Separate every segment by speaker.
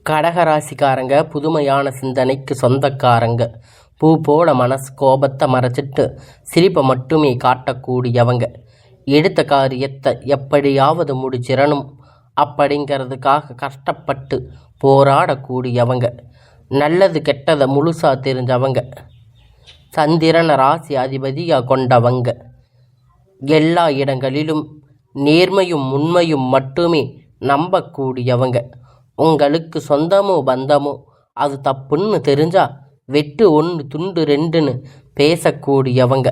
Speaker 1: கடகராசிக்காரங்க புதுமையான சிந்தனைக்கு சொந்தக்காரங்க. பூ போல மனசு கோபத்தை மறைச்சிட்டு சிரிப்பை மட்டுமே காட்டக்கூடியவங்க. எடுத்த காரியத்தை எப்படியாவது முடிச்சிடணும் அப்படிங்கிறதுக்காக கஷ்டப்பட்டு போராடக்கூடியவங்க. நல்லது கெட்டதை முழுசாக தெரிஞ்சவங்க. சந்திரனை ராசி அதிபதியாக கொண்டவங்க. எல்லா இடங்களிலும் நேர்மையும் உண்மையும் மட்டுமே நம்பக்கூடியவங்க. உங்களுக்கு சொந்தமோ பந்தமோ அது தப்புன்னு தெரிஞ்சா வெட்டு ஒன்று துண்டு ரெண்டுன்னு பேசக்கூடியவங்க.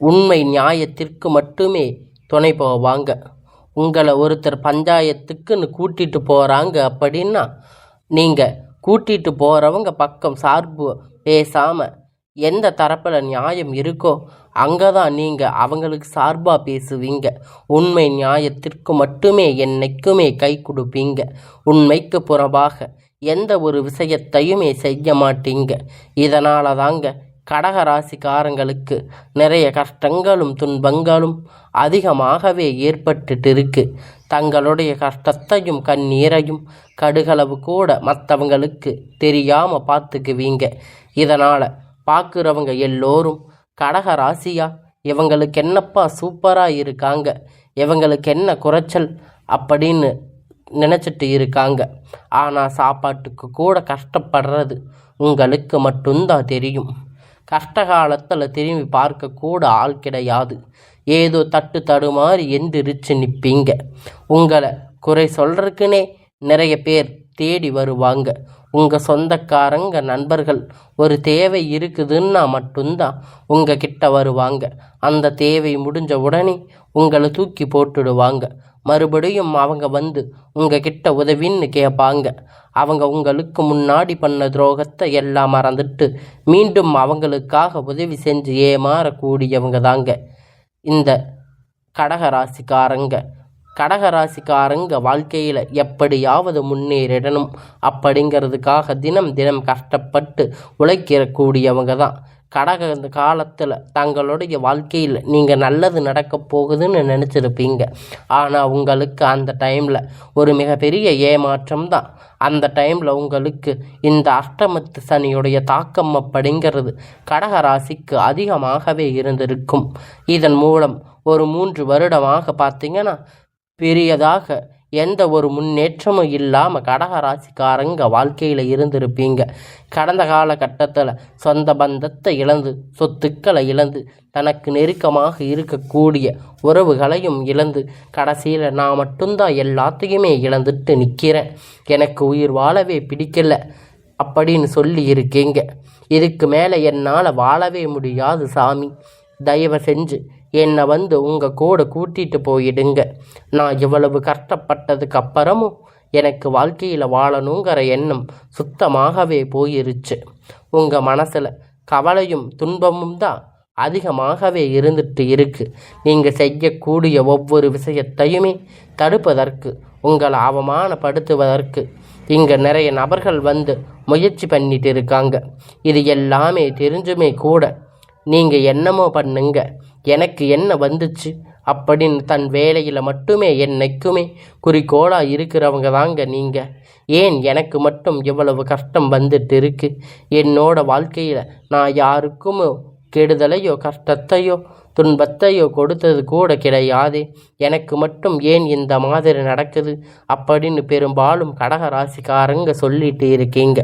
Speaker 1: உண்மை நியாயத்திற்கு மட்டுமே துணை போவாங்க. உங்களை ஒருத்தர் பஞ்சாயத்துக்குன்னு கூட்டிகிட்டு போகிறாங்க அப்படின்னா நீங்கள் கூட்டிகிட்டு போகிறவங்க பக்கம் சார்பு பேசாமல் எந்த தரப்பில் நியாயம் இருக்கோ அங்கே தான் நீங்கள் அவங்களுக்கு சார்பாக பேசுவீங்க. உண்மை நியாயத்திற்கு மட்டுமே என்னைக்குமே கை கொடுப்பீங்க. உண்மைக்கு புறம்பாக எந்த ஒரு விஷயத்தையுமே செய்ய மாட்டீங்க. இதனால தாங்க கடகராசிக்காரங்களுக்கு நிறைய கஷ்டங்களும் துன்பங்களும் அதிகமாகவே ஏற்பட்டுட்டு இருக்கு. தங்களுடைய கஷ்டத்தையும் கண்ணீரையும் கடுகளவு கூட மற்றவங்களுக்கு தெரியாமல் பார்த்துக்குவீங்க. இதனால் பார்க்குறவங்க எல்லோரும் கடகராசியா இவங்களுக்கு என்னப்பா சூப்பராக இருக்காங்க, இவங்களுக்கு என்ன குறைச்சல் அப்படின்னு நினச்சிட்டு இருக்காங்க. ஆனால் சாப்பாட்டுக்கு கூட கஷ்டப்படுறது உங்களுக்கு மட்டும்தான் தெரியும். கஷ்ட காலத்தில் திரும்பி பார்க்கக்கூட ஆள் கிடையாது. ஏதோ தட்டு தடுமாறி எந்திரிச்சு நிற்பீங்க. உங்களை குறை சொல்கிறதுக்குன்னே நிறைய பேர் தேடி வருவாங்க. உங்கள் சொந்தக்காரங்க நண்பர்கள் ஒரு தேவை இருக்குதுன்னா மட்டும்தான் உங்கள் கிட்ட வருவாங்க. அந்த தேவை முடிஞ்ச உடனே உங்களை தூக்கி போட்டுடுவாங்க. மறுபடியும் அவங்க வந்து உங்கள் கிட்ட உதவின்னு கேட்பாங்க. அவங்க உங்களுக்கு முன்னாடி பண்ண துரோகத்தை எல்லாம் மறந்துட்டு மீண்டும் அவங்களுக்காக உதவி செஞ்சு ஏமாறக்கூடியவங்க தாங்க இந்த கடகராசிக்காரங்க. கடகராசிக்காரங்க வாழ்க்கையில் எப்படியாவது முன்னேறிடணும் அப்படிங்கிறதுக்காக தினம் தினம் கஷ்டப்பட்டு உழைக்கக்கூடியவங்க தான். கடக காலத்தில் தங்களுடைய வாழ்க்கையில் நீங்கள் நல்லது நடக்க போகுதுன்னு நினச்சிருப்பீங்க. ஆனால் உங்களுக்கு அந்த டைமில் ஒரு மிகப்பெரிய ஏமாற்றம் தான். அந்த டைமில் உங்களுக்கு இந்த அஷ்டமத்து சனியுடைய தாக்கம் அப்படிங்கிறது கடகராசிக்கு அதிகமாகவே இருந்திருக்கும். இதன் மூலம் ஒரு 3 வருடமாக பார்த்தீங்கன்னா பெரியதாக எந்த ஒரு முன்னேற்றமும் இல்லாமல் கடகராசிக்காரங்க வாழ்க்கையில் இருந்திருப்பீங்க. கடந்த காலகட்டத்தில் சொந்த பந்தத்தை இழந்து, சொத்துக்களை இழந்து, தனக்கு நெருக்கமாக இருக்கக்கூடிய உறவுகளையும் இழந்து, கடைசியில் நான் மட்டும்தான் எல்லாத்தையுமே இழந்துட்டு நிற்கிறேன், எனக்கு உயிர் வாழவே பிடிக்கல அப்படின்னு சொல்லி இருக்கீங்க. இதுக்கு மேலே என்னால் வாழவே முடியாது சாமி, தயவு செஞ்சு என்னை வந்து உங்கள் கூட கூட்டிகிட்டு போயிடுங்க. நான் இவ்வளவு கஷ்டப்பட்டதுக்கு அப்புறமும் எனக்கு வாழ்க்கையில் வாழணுங்கிற எண்ணம் சுத்தமாகவே போயிருச்சு. உங்கள் மனசில் கவலையும் துன்பமும் தான் அதிகமாகவே இருந்துட்டு இருக்குது. நீங்கள் செய்யக்கூடிய ஒவ்வொரு விஷயத்தையுமே தடுப்பதற்கு, உங்களை அவமானப்படுத்துவதற்கு இங்கே நிறைய நபர்கள் வந்து முயற்சி பண்ணிட்டு இருக்காங்க. இது எல்லாமே தெரிஞ்சுமே கூட நீங்கள் என்னமோ பண்ணுங்க, எனக்கு என்ன வந்துச்சு அப்படின்னு தன் வேலையில் மட்டுமே என்னைக்குமே குறிக்கோளாக இருக்கிறவங்க தாங்க நீங்கள். ஏன் எனக்கு மட்டும் இவ்வளவு கஷ்டம் வந்துட்டு இருக்கு? என்னோட வாழ்க்கையில் நான் யாருக்கும் கெடுதலையோ கஷ்டத்தையோ துன்பத்தையோ கொடுத்தது கூட கிடையாது, எனக்கு மட்டும் ஏன் இந்த மாதிரி நடக்குது அப்படின்னு பெரும்பாலும் கடகராசிக்காரங்க சொல்லிட்டு இருக்கீங்க.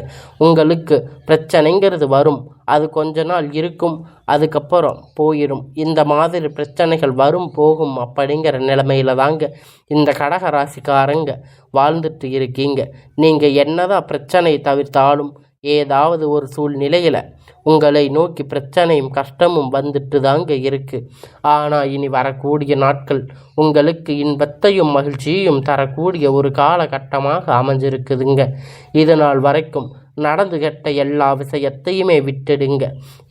Speaker 1: உங்களுக்கு பிரச்சனைங்கிறது வரும், அது கொஞ்ச நாள் இருக்கும், அதுக்கப்புறம் போயிடும். இந்த மாதிரி பிரச்சனைகள் வரும் போகும் அப்படிங்கிற நிலைமையில தாங்க இந்த கடகராசிக்காரங்க வாழ்ந்துட்டு இருக்கீங்க. நீங்கள் என்னதான் பிரச்சனை தவிர்த்தாலும் ஏதாவது ஒரு சூழ்நிலையில் உங்களை நோக்கி பிரச்சனையும் கஷ்டமும் வந்துட்டு தாங்க இருக்குது. ஆனால் இனி வரக்கூடிய நாட்கள் உங்களுக்கு இன்பத்தையும் மகிழ்ச்சியையும் தரக்கூடிய ஒரு காலகட்டமாக அமைஞ்சிருக்குதுங்க. இது நாள் வரைக்கும் நடந்து கெட்ட எல்லா விஷயத்தையுமே விட்டுடுங்க.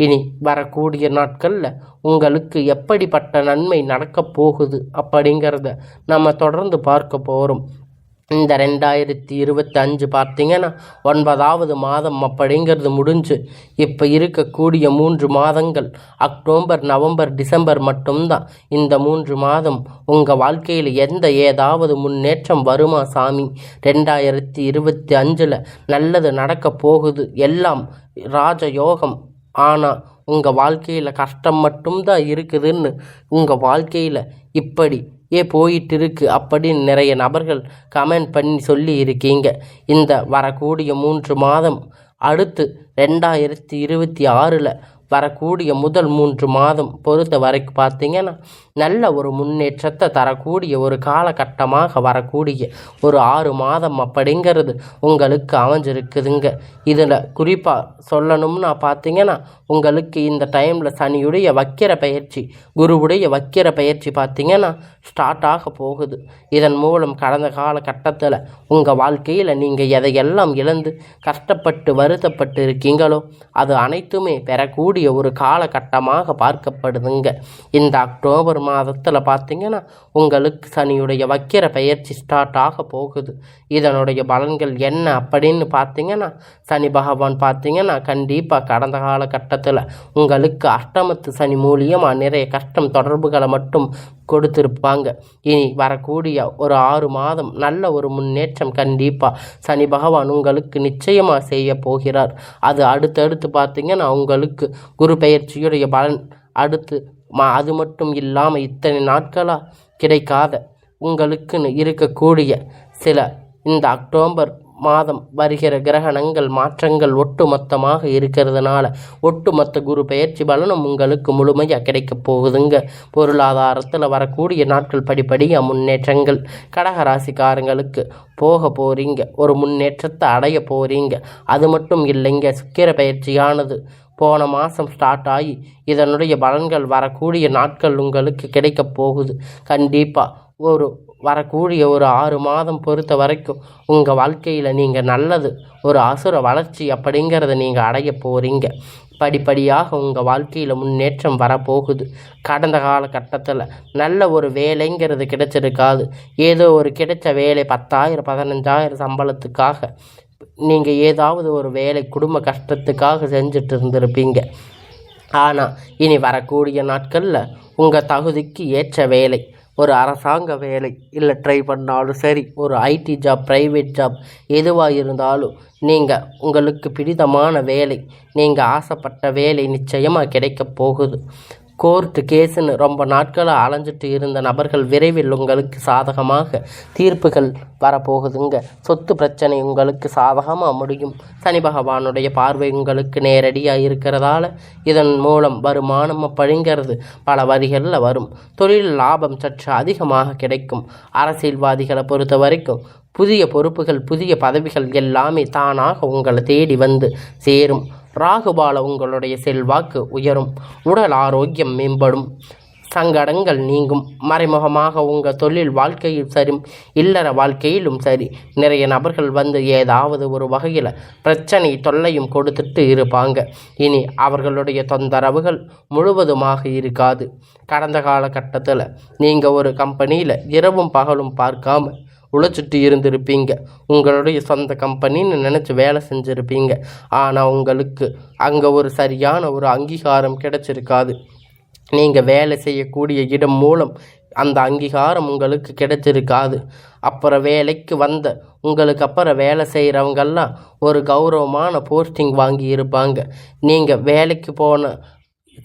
Speaker 1: இனி வரக்கூடிய நாட்களில் உங்களுக்கு எப்படிப்பட்ட நன்மை நடக்கப் போகுது அப்படிங்கிறத நம்ம தொடர்ந்து பார்க்க போகிறோம். இந்த 2025 பார்த்தீங்கன்னா 9வது மாதம் அப்படிங்கிறது முடிஞ்சு இப்போ இருக்கக்கூடிய 3 மாதங்கள் அக்டோபர், நவம்பர், டிசம்பர் மட்டும்தான். இந்த 3 மாதம் உங்கள் வாழ்க்கையில் ஏதாவது முன்னேற்றம் வருமா சாமி? 2025 நல்லது நடக்க போகுது, எல்லாம் ராஜயோகம். ஆனால் உங்கள் வாழ்க்கையில் கஷ்டம் மட்டும்தான் இருக்குதுன்னு உங்கள் வாழ்க்கையில் இப்படி போயிட்டு இருக்கு அப்படின்னு நிறைய நபர்கள் கமெண்ட் பண்ணி சொல்லி இருக்கீங்க. இந்த வரக்கூடிய 3 மாதம் அடுத்து 2026 வரக்கூடிய முதல் 3 மாதம் பொறுத்த வரைக்கும் பார்த்தீங்கன்னா நல்ல ஒரு முன்னேற்றத்தை தரக்கூடிய ஒரு காலகட்டமாக வரக்கூடிய ஒரு 6 மாதம் அப்படிங்கிறது உங்களுக்கு அமைஞ்சிருக்குதுங்க. இதில் குறிப்பாக சொல்லணும்னா பார்த்தீங்கன்னா உங்களுக்கு இந்த டைமில் சனியுடைய வக்கிர பயிற்சி, குருவுடைய வக்கிர பயிற்சி பார்த்தீங்கன்னா ஸ்டார்ட் ஆக போகுது. இதன் மூலம் கடந்த காலகட்டத்தில் உங்கள் வாழ்க்கையில் நீங்கள் எதையெல்லாம் இழந்து கஷ்டப்பட்டு வருத்தப்பட்டு இருக்கீங்களோ அது அனைத்துமே பெறக்கூடிய ஒரு காலகட்டமாக பார்க்கப்படுதுங்க. இந்த அக்டோபர் மாதத்தில் பார்த்தீங்கன்னா உங்களுக்கு சனியுடைய வக்கிர பயிற்சி ஸ்டார்ட் ஆக போகுது. இதனுடைய பலன்கள் என்ன அப்படின்னு பார்த்தீங்கன்னா சனி பகவான் பார்த்தீங்கன்னா கண்டிப்பாக கடந்த காலகட்டத்தில் உங்களுக்கு அஷ்டமத்து சனி மூலியமாக நிறைய கஷ்டம் தொடர்புகளை மட்டும் கொடுத்துருப்பாங்க. இனி வரக்கூடிய ஒரு 6 மாதம் நல்ல ஒரு முன்னேற்றம் கண்டிப்பாக சனி பகவான் உங்களுக்கு நிச்சயமாக செய்ய போகிறார். அது அடுத்தடுத்து பார்த்தீங்கன்னா உங்களுக்கு குரு பெயர்ச்சியுடைய பலன் அடுத்து அது மட்டும் இல்லாமல் இத்தனை நாட்களாக கிடைக்காத உங்களுக்குன்னு இருக்கக்கூடிய சில இந்த அக்டோபர் மாதம் வருகிற கிரகணங்கள் மாற்றங்கள் ஒட்டுமொத்தமாக இருக்கிறதுனால ஒட்டுமொத்த குரு பெயர்ச்சி பலனும் உங்களுக்கு முழுமையாக கிடைக்க போகுதுங்க. பொருளாதாரத்தில் வரக்கூடிய நாட்கள் படிப்படியாக முன்னேற்றங்கள் கடகராசிக்காரங்களுக்கு போக போகிறீங்க, ஒரு முன்னேற்றத்தை அடைய போகிறீங்க. அது மட்டும் இல்லைங்க, சுக்கிர பயிற்சியானது போன மாதம் ஸ்டார்ட் ஆகி இதனுடைய பலன்கள் வரக்கூடிய நாட்கள் உங்களுக்கு கிடைக்க போகுது. கண்டிப்பாக ஒரு வரக்கூடிய ஒரு 6 மாதம் பொறுத்த வரைக்கும் உங்கள் வாழ்க்கையில் நீங்கள் நல்லது ஒரு அசுர வளர்ச்சி அப்படிங்கிறத நீங்கள் அடைய போகிறீங்க. படிப்படியாக உங்கள் வாழ்க்கையில் முன்னேற்றம் வரப்போகுது. கடந்த காலகட்டத்தில் நல்ல ஒரு வேலைங்கிறது கிடைச்சிருக்காது. ஏதோ ஒரு கிடைச்ச வேலை 10,000 15,000 சம்பளத்துக்காக நீங்கள் ஏதாவது ஒரு வேலை குடும்ப கஷ்டத்துக்காக செஞ்சுட்டு இருந்திருப்பீங்க. ஆனால் இனி வரக்கூடிய நாட்களில் உங்கள் தகுதிக்கு ஏற்ற வேலை, ஒரு அரசாங்க வேலை இல்லை ட்ரை பண்ணாலும் சரி, ஒரு ஐடி ஜாப், ப்ரைவேட் ஜாப் எதுவாக இருந்தாலும் நீங்கள் உங்களுக்கு பிடித்தமான வேலை, நீங்கள் ஆசைப்பட்ட வேலை நிச்சயமாக கிடைக்க போகுது. கோர்ட்டு கேஸுன்னு ரொம்ப நாட்களாக அலைஞ்சிட்டு இருந்த நபர்கள் விரைவில் உங்களுக்கு சாதகமாக தீர்ப்புகள் வரப்போகுதுங்க. சொத்து பிரச்சனை உங்களுக்கு சாதகமாக முடியும். சனி பகவானுடைய பார்வை உங்களுக்கு நேரடியாக இருக்கிறதால இதன் மூலம் வருமானம் அப்படிங்கிறது பல வரிகளில் வரும். தொழில் லாபம் சற்று அதிகமாக கிடைக்கும். அரசியல்வாதிகளை பொறுத்த வரைக்கும் புதிய பொறுப்புகள், புதிய பதவிகள் எல்லாமே தானாக உங்களை தேடி வந்து சேரும். ராகுபால உங்களுடைய செல்வாக்கு உயரும். உடல் ஆரோக்கியம் மேம்படும். சங்கடங்கள் நீங்கும். மறைமுகமாக உங்கள் தொழில் வாழ்க்கையில் சரி, இல்லற வாழ்க்கையிலும் சரி, நிறைய நபர்கள் வந்து ஏதாவது ஒரு வகையில் பிரச்சனை தொல்லையும் கொடுத்துட்டு இருப்பாங்க. இனி அவர்களுடைய தொந்தரவுகள் முழுவதுமாக இருக்காது. கடந்த காலகட்டத்தில் நீங்கள் ஒரு கம்பெனியில் இரவும் பகலும் பார்க்காம உழைச்சிட்டு இருந்திருப்பீங்க. உங்களுடைய சொந்த கம்பெனின்னு நினச்சி வேலை செஞ்சுருப்பீங்க. ஆனால் உங்களுக்கு அங்கே ஒரு சரியான ஒரு அங்கீகாரம் கிடைச்சிருக்காது. நீங்கள் வேலை செய்யக்கூடிய இடம் மூலம் அந்த அங்கீகாரம் உங்களுக்கு கிடைச்சிருக்காது. அப்புறம் வேலைக்கு வந்த உங்களுக்கு அப்புறம் வேலை செய்கிறவங்கெல்லாம் ஒரு கௌரவமான போஸ்டிங் வாங்கி இருப்பாங்க. நீங்கள் வேலைக்கு போன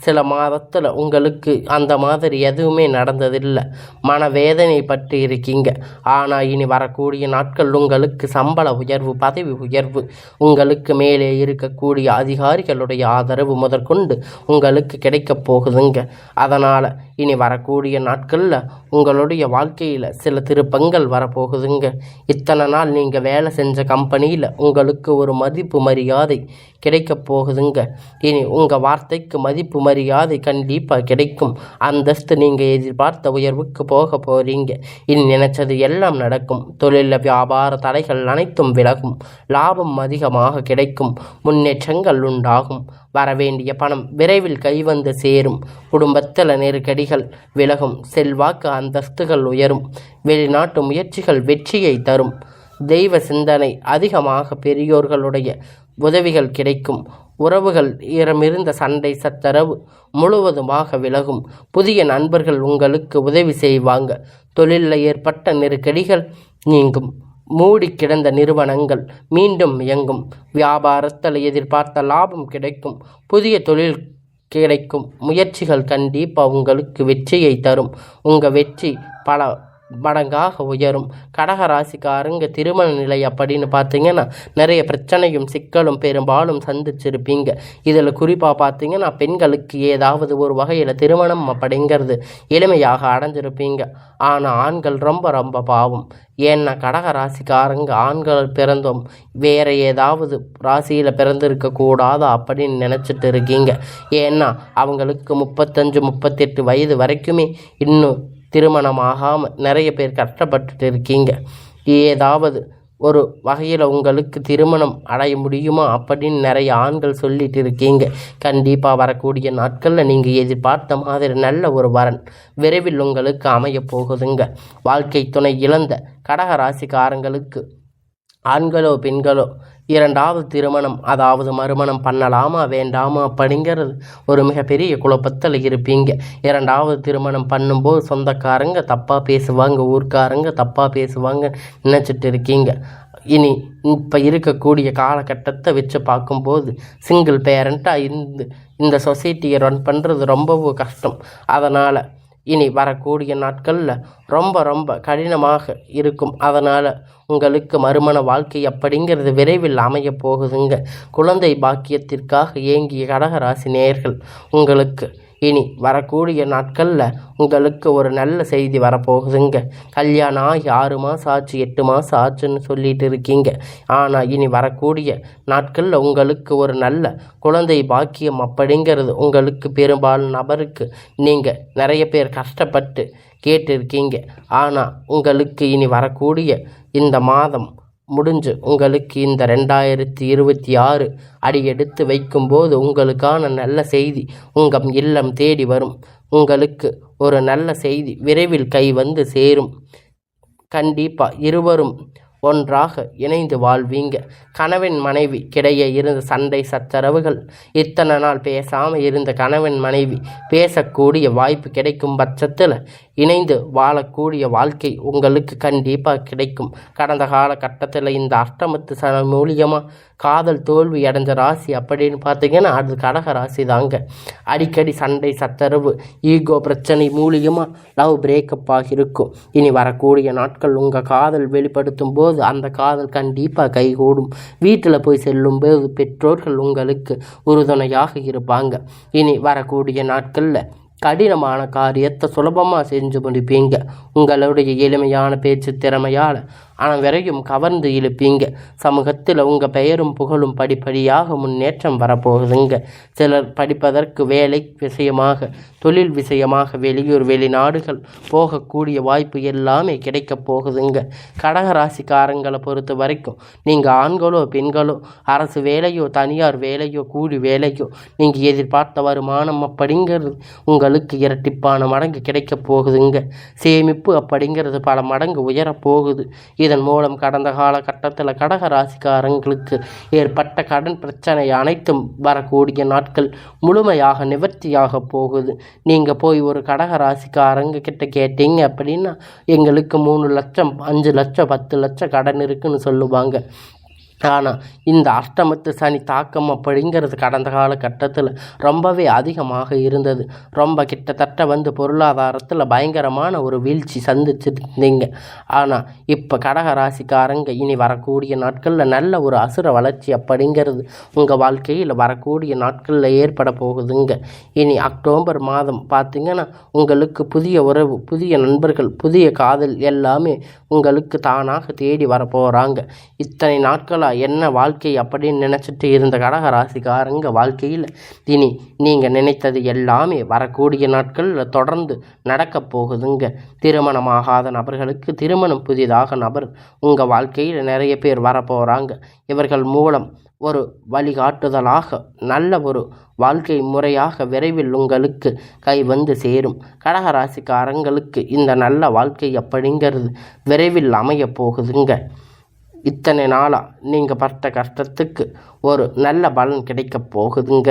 Speaker 1: சில மாதத்தில் உங்களுக்கு அந்த மாதிரி எதுவுமே நடந்ததில்லை. மனவேதனை பட்டு இருக்கீங்க. ஆனால் இனி வரக்கூடிய நாட்கள் உங்களுக்கு சம்பள உயர்வு, பதவி உயர்வு, உங்களுக்கு மேலே இருக்கக்கூடிய அதிகாரிகளுடைய ஆதரவு முதற்கொண்டு உங்களுக்கு கிடைக்க போகுதுங்க. அதனால் இனி வரக்கூடிய நாட்களில் உங்களுடைய வாழ்க்கையில் சில திருப்பங்கள் வரப்போகுதுங்க. இத்தனை நாள் நீங்கள் வேலை செஞ்ச கம்பெனியில் உங்களுக்கு ஒரு மதிப்பு மரியாதை கிடைக்க போகுதுங்க. இனி உங்கள் வார்த்தைக்கு மதிப்பு மரியாதை கண்டிப்பாக கிடைக்கும். அந்தஸ்து நீங்கள் எதிர்பார்த்த உயர்வுக்கு போக போகிறீங்க. இனி நினைச்சது எல்லாம் நடக்கும். தொழில் வியாபார தடைகள் அனைத்தும் விலகும். லாபம் அதிகமாக கிடைக்கும். முன்னேற்றங்கள் உண்டாகும். வரவேண்டிய பணம் விரைவில் கைவந்து சேரும். குடும்பத்தில் நெருக்கடிகள் விலகும். செல்வாக்கு அந்தஸ்துகள் உயரும். வெளிநாட்டு முயற்சிகள் வெற்றியை தரும். தெய்வ சிந்தனை அதிகமாக, பெரியோர்களுடைய உதவிகள் கிடைக்கும். உறவுகள் இடமிருந்த சண்டை சச்சரவு முழுவதுமாக விலகும். புதிய நண்பர்கள் உங்களுக்கு உதவி செய்வாங்க. தொழிலில் ஏற்பட்ட நெருக்கடிகள் நீங்கும். மூடி கிடந்த நிறுவனங்கள் மீண்டும் இயங்கும். வியாபாரத்தில் எதிர்பார்த்த லாபம் கிடைக்கும். புதிய தொழில் கிடைக்கும். முயற்சிகள் கண்டிப்பாக உங்களுக்கு வெற்றியை தரும். உங்கள் வெற்றி பல மடங்காக உயரும். கடகராசிக்காரங்க திருமண நிலை அப்படின்னு பார்த்தீங்கன்னா நிறைய பிரச்சனையும் சிக்கலும் பெரும்பாலும் சந்திச்சிருப்பீங்க. இதில் குறிப்பாக பார்த்தீங்கன்னா பெண்களுக்கு ஏதாவது ஒரு வகையில் திருமணம் அப்படிங்கிறது எளிமையாக அடைஞ்சிருப்பீங்க. ஆனால் ஆண்கள் ரொம்ப ரொம்ப பாவம். ஏன்னா கடகராசிக்காரங்க ஆண்கள் பிறந்தோம் வேறு ஏதாவது ராசியில் பிறந்திருக்கக்கூடாதா அப்படின்னு நினச்சிட்டு இருக்கீங்க. ஏன்னா அவங்களுக்கு 35-38 வயது வரைக்குமே இன்னும் திருமணமாகாமல் நிறைய பேர் கஷ்டப்பட்டுட்டு இருக்கீங்க. ஏதாவது ஒரு வகையில் உங்களுக்கு திருமணம் அடைய முடியுமா அப்படின்னு நிறைய ஆண்கள் சொல்லிட்டு இருக்கீங்க. கண்டிப்பாக வரக்கூடிய நாட்களில் நீங்கள் எதிர்பார்த்த மாதிரி நல்ல ஒரு வரன் விரைவில் உங்களுக்கு அமைய போகுதுங்க. வாழ்க்கை துணை இழந்த கடகராசிக்காரங்களுக்கு ஆண்களோ பெண்களோ இரண்டாவது திருமணம் அதாவது மறுமணம் பண்ணலாமா வேண்டாமா அப்படிங்கிறது ஒரு மிகப்பெரிய குழப்பத்தில் இருப்பீங்க. இரண்டாவது திருமணம் பண்ணும்போது சொந்தக்காரங்க தப்பாக பேசுவாங்க, ஊர்க்காரங்க தப்பாக பேசுவாங்க நினச்சிட்டு இருக்கீங்க. இனி இப்போ இருக்கக்கூடிய காலகட்டத்தை வச்சு பார்க்கும்போது சிங்கிள் பேரண்ட்டாக இந்த சொசைட்டியை ரன் பண்ணுறது ரொம்பவும் கஷ்டம். அதனால் இனி வரக்கூடிய நாட்களில் ரொம்ப ரொம்ப கடினமாக இருக்கும். அதனால் உங்களுக்கு மறுமண வாழ்க்கை அப்படிங்கிறது விரைவில் அமைய போகுதுங்க. குழந்தை பாக்கியத்திற்காக ஏங்கிய கடகராசி நேயர்கள் உங்களுக்கு இனி வரக்கூடிய நாட்களில் உங்களுக்கு ஒரு நல்ல செய்தி வரப்போகுதுங்க. கல்யாணம் ஆகி 6 மாதம் ஆச்சு 8 மாதம் ஆச்சுன்னு சொல்லிட்டு இருக்கீங்க. ஆனால் இனி வரக்கூடிய நாட்களில் உங்களுக்கு ஒரு நல்ல குழந்தை பாக்கியம் அப்படிங்கிறது உங்களுக்கு பெரும்பாலும் நபருக்கு நீங்கள் நிறைய பேர் கஷ்டப்பட்டு கேட்டிருக்கீங்க. ஆனால் உங்களுக்கு இனி வரக்கூடிய இந்த மாதம் முடிஞ்சு உங்களுக்கு இந்த 2026 அடியெடுத்து வைக்கும்போது உங்களுக்கான நல்ல செய்தி உங்கள் இல்லம் தேடி வரும். உங்களுக்கு ஒரு நல்ல செய்தி விரைவில் கை வந்து சேரும். கண்டிப்பாக இருவரும் ஒன்றாக இணைந்து வாழ்வீங்க. கணவன் மனைவி கிடையே இருந்த சண்டை சச்சரவுகள் இத்தனை நாள் பேசாமல் இருந்த கணவன் மனைவி பேசக்கூடிய வாய்ப்பு கிடைக்கும் பட்சத்தில் இணைந்து வாழக்கூடிய வாழ்க்கை உங்களுக்கு கண்டிப்பாக கிடைக்கும். கடந்த காலகட்டத்தில் இந்த அஷ்டமத்து சனி மூலியமாக காதல் தோல்வி அடைஞ்ச ராசி அப்படின்னு பார்த்தீங்கன்னா அது கடக ராசி தாங்க. அடிக்கடி சண்டை சச்சரவு ஈகோ பிரச்சனை மூலியமாக லவ் பிரேக்கப் ஆகியிருக்கும். இனி வரக்கூடிய நாட்கள் உங்கள் காதல் வெளிப்படுத்தும் போது அந்த காதல் கண்டிப்பாக கைகூடும். வீட்டில் போய் செல்லும்போது பெற்றோர்கள் உங்களுக்கு உறுதுணையாக இருப்பாங்க. இனி வரக்கூடிய நாட்களில் கடினமான காரியத்தை சுலபமாக செஞ்சு முடிப்பீங்க. உங்களுடைய எளிமையான பேச்சு திறமையால் அனைவரையும் கவர்ந்து இழுப்பீங்க. சமூகத்தில் உங்கள் பெயரும் புகழும் படிப்படியாக முன்னேற்றம் வரப்போகுதுங்க. சிலர் படிப்பதற்கு வேலை விஷயமாக தொழில் விஷயமாக வெளியூர் வெளிநாடுகள் போகக்கூடிய வாய்ப்பு எல்லாமே கிடைக்க போகுதுங்க. கடகராசிக்காரங்களை பொறுத்த வரைக்கும் நீங்கள் ஆண்களோ பெண்களோ அரசு வேலையோ தனியார் வேலையோ கூலி வேலையோ நீங்கள் எதிர்பார்த்த வருமானம் அப்படிங்கிறது உங்களுக்கு இரட்டிப்பான மடங்கு கிடைக்க போகுதுங்க. சேமிப்பு அப்படிங்கிறது பல மடங்கு உயரப்போகுது. இதன் மூலம் கடந்த காலகட்டத்தில் கடக ராசிக்காரங்களுக்கு ஏற்பட்ட கடன் பிரச்சனை அனைத்தும் வரக்கூடிய நாட்கள் முழுமையாக நிவர்த்தியாக போகுது. நீங்கள் போய் ஒரு கடக ராசிக்காரங்க கிட்ட கேட்டீங்க அப்படின்னா எங்களுக்கு 3 லட்சம் 5 லட்சம் 10 லட்சம் கடன் இருக்குன்னு சொல்லுவாங்க. ஆனால் இந்த அஷ்டமத்து சனி தாக்கம் அப்படிங்கிறது கடந்த காலகட்டத்தில் ரொம்பவே அதிகமாக இருந்தது. ரொம்ப கிட்டத்தட்ட பொருளாதாரத்தில் பயங்கரமான ஒரு வீழ்ச்சி சந்திச்சிருந்தீங்க. ஆனால் இப்போ கடக ராசிக்காரங்க இனி வரக்கூடிய நாட்களில் நல்ல ஒரு அசுர வளர்ச்சி அப்படிங்கிறது உங்கள் வாழ்க்கையில் வரக்கூடிய நாட்களில் ஏற்பட போகுதுங்க. இனி அக்டோபர் மாதம் பார்த்திங்கன்னா உங்களுக்கு புதிய உறவு, புதிய நண்பர்கள், புதிய காதல் எல்லாமே உங்களுக்கு தானாக தேடி வரப்போகிறாங்க. இத்தனை நாட்களாக என்ன வாழ்க்கை அப்படின்னு நினச்சிட்டு இருந்த கடக ராசிக்காரங்க வாழ்க்கையில் இனி நீங்கள் நினைத்தது எல்லாமே வரக்கூடிய நாட்களில் தொடர்ந்து நடக்க போகுதுங்க. திருமணமாகாத நபர்களுக்கு திருமணம் புதிதாக நபர் உங்கள் வாழ்க்கையில் நிறைய பேர் வரப்போகிறாங்க. இவர்கள் மூலம் ஒரு வழிகாட்டுதலாக நல்ல ஒரு வாழ்க்கை முறையாக விரைவில் உங்களுக்கு கை வந்து சேரும். கடகராசிக்காரங்களுக்கு இந்த நல்ல வாழ்க்கை அப்படிங்கிறது விரைவில் அமைய போகுதுங்க. இத்தனை நாளாக நீங்கள் பட்ட கஷ்டத்துக்கு ஒரு நல்ல பலன் கிடைக்க போகுதுங்க.